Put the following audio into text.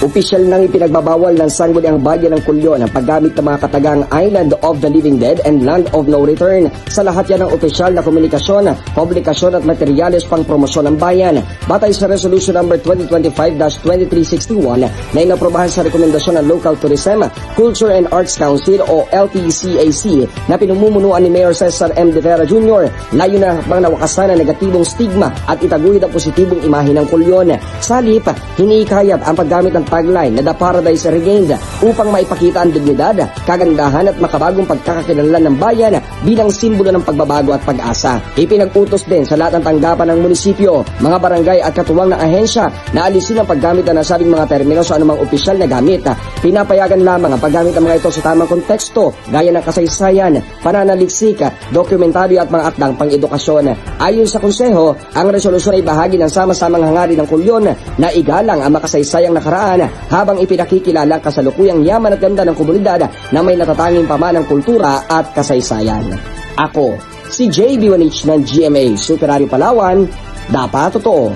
Opisyal nang ipinagbabawal ng sangguniang bayan ng Culion ang paggamit ng mga katagang Island of the Living Dead and Land of No Return. Sa lahat yan ng opisyal na komunikasyon, publikasyon at materyales pang promosyon ng bayan. Batay sa Resolution number 2025-2361 na inaprobahan sa rekomendasyon ng Local Tourism, Culture and Arts Council o LTCAC na pinumumunuan ni Mayor Cesar M. De Vera Jr. Layo na bang nawakasan ang negatibong stigma at itaguhid ang positibong imahe ng Culion. Sa halip, hiniikayat ang paggamit ng tagline na The Paradise Regained upang maipakita ang dignidad, kagandahan at makabagong pagkakakilanlan ng bayan bilang simbolo ng pagbabago at pag-asa. Ipinag-utos din sa lahat ng tanggapan ng munisipyo, mga barangay at katuwang ng ahensya na alisin ang paggamit ng nasabing mga termino sa anumang opisyal na gamit. Pinapayagan lamang ang paggamit ng mga ito sa tamang konteksto gaya ng kasaysayan, pananaliksik, dokumentaryo at mga akdang pang-edukasyon. Ayon sa konseho, ang resolusyon ay bahagi ng sama-samang hangarin ng Culion na igalang ang makasaysayang nakaraan habang ipinakikilala ang kasalukuyang yaman at ganda ng komunidad na may natatanging pamanang kultura at kasaysayan. Ako, si JB Wanich ng GMA Superario Palawan, dapat totoo.